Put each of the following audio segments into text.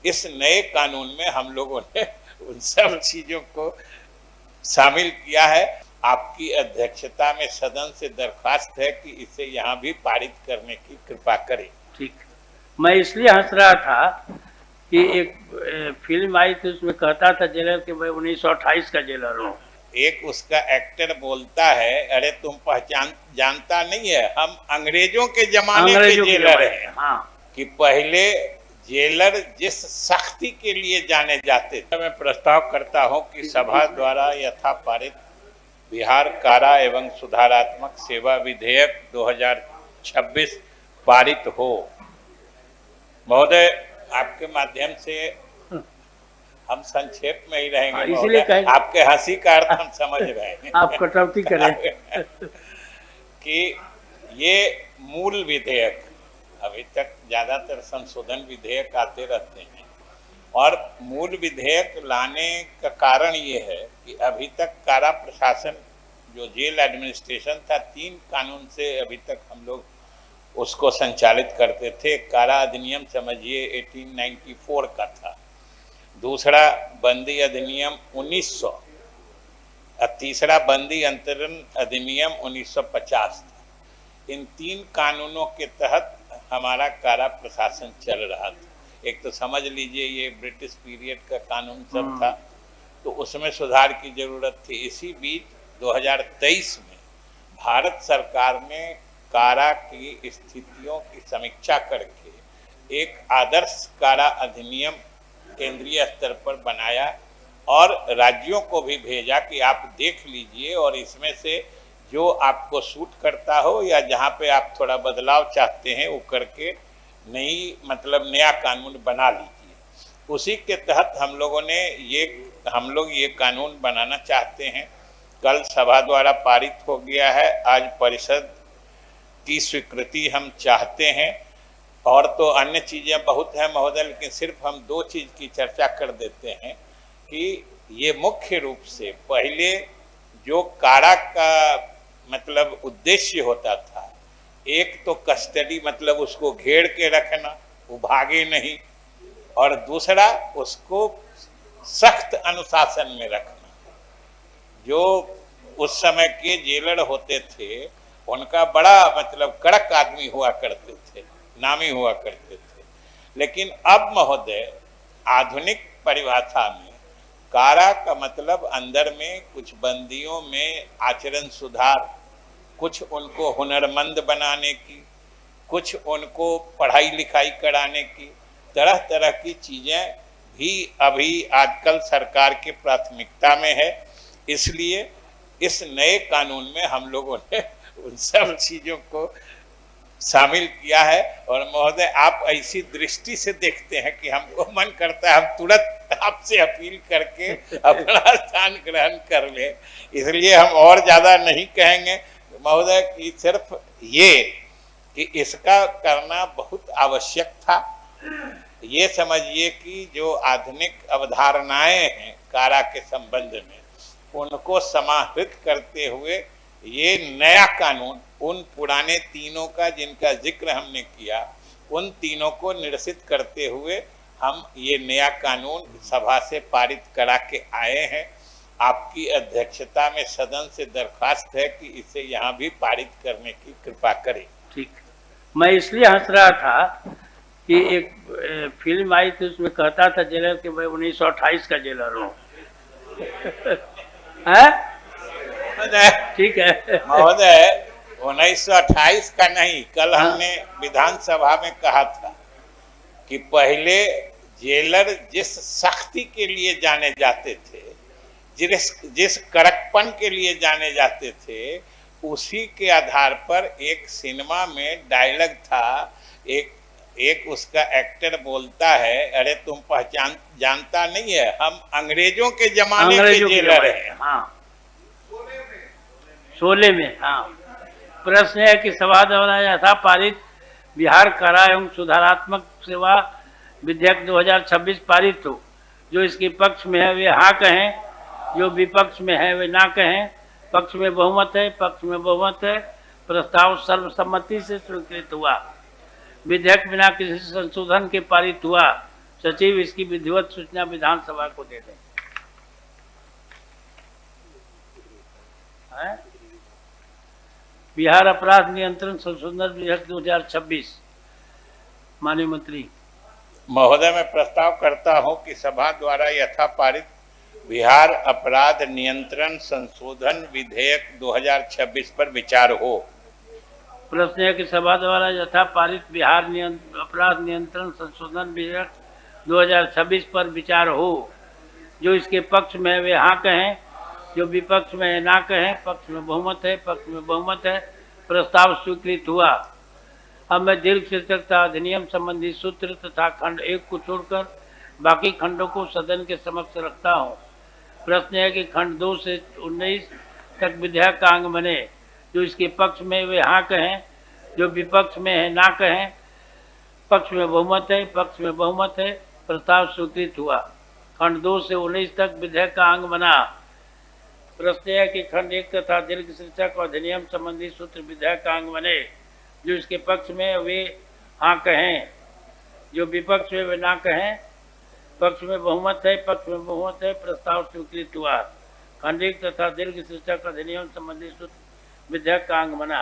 इस नए कानून में हम लोगों ने उन सब चीजों को शामिल किया है। आपकी अध्यक्षता में सदन से दरख्वास्त है कि इसे यहाँ भी पारित करने की कृपा करें। ठीक, मैं इसलिए हंस रहा था कि एक फिल्म आई थी, उसमें कहता था जेलर कि मैं 1928 का जेलर हूँ। एक उसका एक्टर बोलता है, अरे तुम पहचान जानता नहीं है, हम अंग्रेजों के जमाने के जेलर हैं। हाँ, कि पहले जेलर जिस सख्ती के लिए जाने जाते थे। मैं प्रस्ताव करता हूं कि सभा द्वारा यथा पारित बिहार कारा एवं सुधारात्मक सेवा विधेयक 2026 पारित हो। महोदय, आपके माध्यम से हम संक्षेप में ही रहेंगे महोदय, आपके हंसी का अर्थ हम समझ रहे हैं। आप कटौती करें कि ये मूल विधेयक, अभी तक ज्यादातर संशोधन विधेयक आते रहते हैं और मूल विधेयक लाने का कारण ये है कि अभी तक कारा प्रशासन जो जेल एडमिनिस्ट्रेशन था, 3 कानून से अभी तक हम लोग उसको संचालित करते थे। कारा अधिनियम समझिए 1894 का था, दूसरा बंदी अधिनियम 1900 और तीसरा बंदी अंतरण अधिनियम 1950 था। इन 3 कानूनों के तहत हमारा कारा प्रशासन चल रहा था। एक तो समझ लीजिए ये ब्रिटिश पीरियड का कानून सब था, तो उसमें सुधार की जरूरत थी। इसी बीच 2023 में भारत सरकार ने कारा की स्थितियों की समीक्षा करके एक आदर्श कारा अधिनियम केंद्रीय स्तर पर बनाया और राज्यों को भी भेजा कि आप देख लीजिए और इसमें से जो आपको सूट करता हो या जहाँ पे आप थोड़ा बदलाव चाहते हैं वो करके नया कानून बना लीजिए। उसी के तहत हम लोग ये कानून बनाना चाहते हैं। कल सभा द्वारा पारित हो गया है, आज परिषद की स्वीकृति हम चाहते हैं। और तो अन्य चीज़ें बहुत हैं महोदय, लेकिन सिर्फ हम 2 चीज़ की चर्चा कर देते हैं कि ये मुख्य रूप से पहले जो कारा का मतलब उद्देश्य होता था, एक तो कस्टडी मतलब उसको घेर के रखना, वो भागे नहीं, और दूसरा उसको सख्त अनुशासन में रखना। जो उस समय के जेलर होते थे उनका बड़ा मतलब कड़क आदमी हुआ करते थे, नामी हुआ करते थे। लेकिन अब महोदय आधुनिक परिभाषा में कारा का मतलब अंदर में कुछ बंदियों में आचरण सुधार, कुछ उनको हुनरमंद बनाने की, कुछ उनको पढ़ाई लिखाई कराने की, तरह तरह की चीज़ें भी अभी आजकल सरकार की प्राथमिकता में है। इसलिए इस नए कानून में हम लोगों ने उन सब चीज़ों को शामिल किया है। और महोदय आप ऐसी दृष्टि से देखते हैं कि हमको मन करता है हम तुरंत आपसे अपील करके अपना स्थान ग्रहण कर ले। इसलिए हम और ज़्यादा नहीं कहेंगे महोदय कि सिर्फ ये कि इसका करना बहुत आवश्यक था। ये समझिए कि जो आधुनिक अवधारणाएं हैं कारा के संबंध में, उनको समाहित करते हुए ये नया कानून उन पुराने तीनों का जिनका जिक्र हमने किया, उन तीनों को निरसित करते हुए हम ये नया कानून सभा से पारित करा के आए हैं। आपकी अध्यक्षता में सदन से दरख्वास्त है कि इसे यहाँ भी पारित करने की कृपा करें। ठीक, मैं इसलिए हंस रहा था कि एक फिल्म आई थी, उसमें कहता था जेलर कि मैं 1928 का जेलर हूँ। ठीक है महोदय, 1928 का नहीं, कल हमने विधानसभा में कहा था कि पहले जेलर जिस सख्ती के लिए जाने जाते थे, जिस कड़कपन के लिए जाने जाते थे, उसी के आधार पर एक सिनेमा में डायलॉग था। एक उसका एक्टर बोलता है, अरे तुम जानता नहीं है, हम अंग्रेजों के जमाने के जेलर हैं। हाँ, शोले में। हाँ, प्रश्न है कि सभा द्वारा यथा पारित बिहार कारा एवं सुधारात्मक सेवा विधेयक 2026 पारित हो। जो इसके पक्ष में है वे हाँ कहें, जो विपक्ष में है वे ना कहें। पक्ष में बहुमत है, पक्ष में बहुमत है। प्रस्ताव सर्वसम्मति से स्वीकृत हुआ। विधेयक बिना किसी संशोधन के पारित हुआ। सचिव इसकी विधिवत सूचना विधानसभा को दे दें। बिहार अपराध नियंत्रण संशोधन विधेयक 2026। माननीय मंत्री महोदय, मैं प्रस्ताव करता हूं कि सभा द्वारा यथा पारित बिहार अपराध नियंत्रण संशोधन विधेयक 2026 पर विचार हो। प्रश्न है कि सभा द्वारा यथा पारित बिहार अपराध नियंत्रण संशोधन विधेयक 2026 पर विचार हो। जो इसके पक्ष में वे हाँ कहें, जो विपक्ष में ना कहें। पक्ष में बहुमत है, पक्ष में बहुमत है। प्रस्ताव स्वीकृत हुआ। अब मैं दीर्घ शीर्षक तथा अधिनियम संबंधी सूत्र तथा खंड 1 को छोड़कर बाकी खंडों को सदन के समक्ष रखता हूँ। प्रश्न है कि खंड 2 से 19 तक विधेयक का अंग बने। जो इसके पक्ष में वे हाँ कहें, जो विपक्ष में है ना कहें। पक्ष में बहुमत है, पक्ष में बहुमत है। प्रस्ताव स्वीकृत हुआ। खंड 2 से 19 तक विधेयक का अंग बना। प्रश्न है कि खंड 1 तथा दीर्घ शीर्षक और अधिनियम संबंधी सूत्र विधेयक का अंग बने। जो इसके पक्ष में वे हाँ कहें, जो विपक्ष में वे ना कहें। पक्ष में बहुमत है, पक्ष में बहुमत है। प्रस्ताव स्वीकृत हुआ। खंड 1 तथा दीर्घ शीर्षक अधिनियम संबंधी सूत्र विधेयक का अंग बना।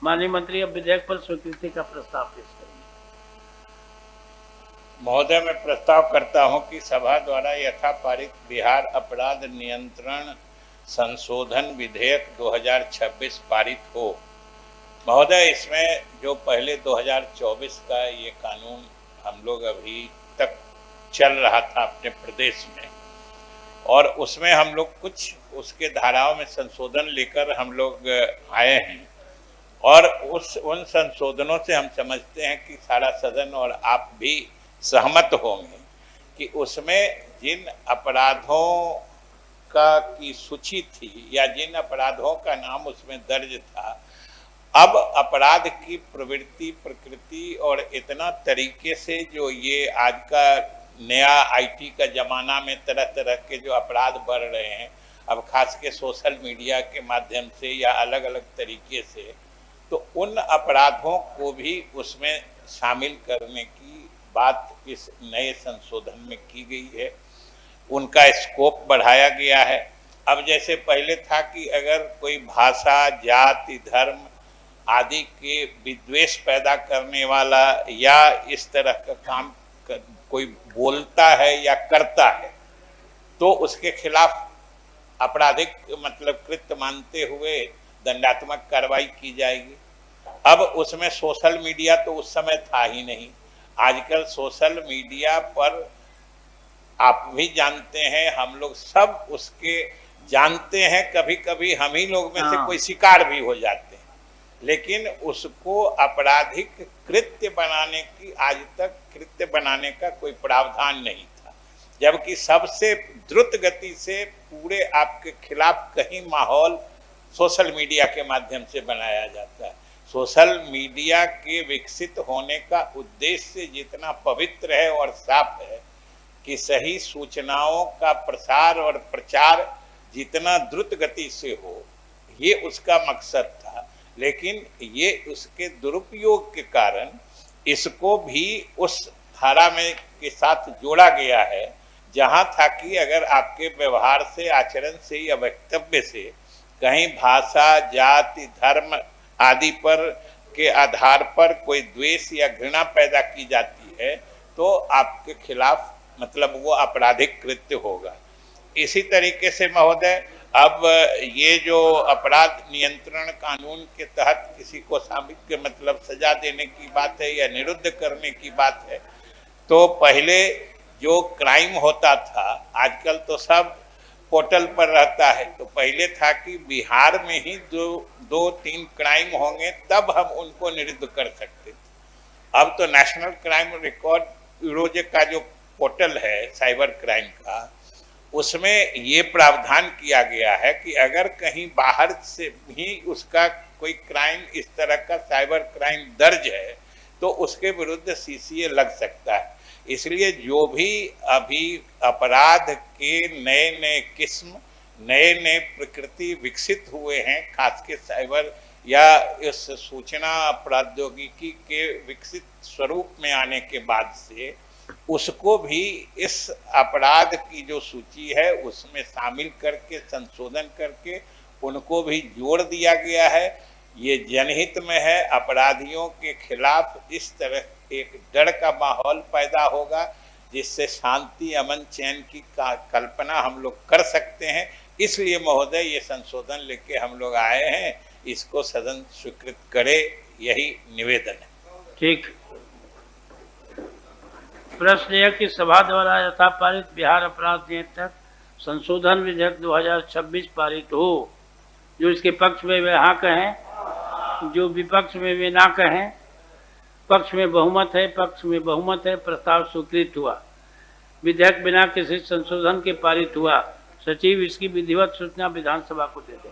माननीय मंत्री अब विधेयक पर स्वीकृति का प्रस्ताव पेश करेंगे। महोदय, मैं प्रस्ताव करता हूं कि सभा द्वारा यथा पारित बिहार अपराध नियंत्रण संशोधन विधेयक 2026 पारित हो। महोदय, इसमें जो पहले 2024 का ये कानून हम लोग अभी तक चल रहा था अपने प्रदेश में, और उसमें हम लोग कुछ उसके धाराओं में संशोधन लेकर हम लोग आए हैं, और उन संशोधनों से हम समझते हैं कि सारा सदन और आप भी सहमत होंगे कि उसमें जिन अपराधों की सूची थी या जिन अपराधों का नाम उसमें दर्ज था, अब अपराध की प्रवृत्ति, प्रकृति और इतना तरीके से जो ये आज का नया आईटी का जमाना में तरह तरह के जो अपराध बढ़ रहे हैं, अब खास के सोशल मीडिया के माध्यम से या अलग अलग तरीके से, तो उन अपराधों को भी उसमें शामिल करने की बात इस नए संशोधन में की गई है। उनका स्कोप बढ़ाया गया है। अब जैसे पहले था कि अगर कोई भाषा, जाति, धर्म आदि के विद्वेष पैदा करने वाला या इस तरह का काम कोई बोलता है या करता है, तो उसके खिलाफ आपराधिक मतलब कृत्य मानते हुए दंडात्मक कार्रवाई की जाएगी। अब उसमें सोशल मीडिया तो उस समय था ही नहीं। आजकल सोशल मीडिया पर आप भी जानते हैं, हम लोग सब उसके जानते हैं, कभी कभी हम ही लोग में से कोई शिकार भी हो जाते हैं, लेकिन उसको आपराधिक कृत्य बनाने की आज तक कृत्य बनाने का कोई प्रावधान नहीं था। जबकि सबसे द्रुत गति से पूरे आपके खिलाफ कहीं माहौल सोशल मीडिया के माध्यम से बनाया जाता है। सोशल मीडिया के विकसित होने का उद्देश्य जितना पवित्र है और साफ है कि सही सूचनाओं का प्रसार और प्रचार जितना द्रुत गति से हो, ये उसका मकसद था। लेकिन ये उसके दुरुपयोग के कारण इसको भी उस धारा में के साथ जोड़ा गया है, जहां था कि अगर आपके व्यवहार से, आचरण से या वक्तव्य से कहीं भाषा, जाति, धर्म आदि पर के आधार पर कोई द्वेष या घृणा पैदा की जाती है, तो आपके खिलाफ मतलब वो आपराधिक कृत्य होगा। इसी तरीके से महोदय, अब ये जो अपराध नियंत्रण कानून के तहत किसी को साबित मतलब सजा देने की बात है या निरुद्ध करने की बात है, तो पहले जो क्राइम होता था, आजकल तो सब पोर्टल पर रहता है, तो पहले था कि बिहार में ही 2-3 क्राइम होंगे तब हम उनको निरुद्ध कर सकते थे। अब तो नेशनल क्राइम रिकॉर्ड ब्यूरो का जो पोर्टल है साइबर क्राइम का, उसमें ये प्रावधान किया गया है कि अगर कहीं बाहर से भी उसका कोई क्राइम इस तरह का साइबर क्राइम दर्ज है, तो उसके विरुद्ध सीसीए लग सकता है। इसलिए जो भी अभी अपराध के नए नए किस्म, नए नए प्रकृति विकसित हुए हैं, खास के साइबर या इस सूचना प्रौद्योगिकी के विकसित स्वरूप में आने के बाद से उसको भी इस अपराध की जो सूची है उसमें शामिल करके संशोधन करके उनको भी जोड़ दिया गया है। ये जनहित में है। अपराधियों के खिलाफ इस तरह एक डर का माहौल पैदा होगा जिससे शांति अमन चैन की कल्पना हम लोग कर सकते हैं। इसलिए महोदय ये संशोधन लेके हम लोग आए हैं, इसको सदन स्वीकृत करे, यही निवेदन है। ठीक। प्रश्न है कि सभा द्वारा यथा पारित बिहार अपराध नियंत्रण संशोधन विधेयक 2026 पारित हो। जो इसके पक्ष में वे हाँ कहें, जो विपक्ष में वे ना कहें। पक्ष में बहुमत है, पक्ष में बहुमत है, प्रस्ताव स्वीकृत हुआ। विधेयक बिना किसी संशोधन के पारित हुआ। सचिव इसकी विधिवत सूचना विधानसभा को दे दें।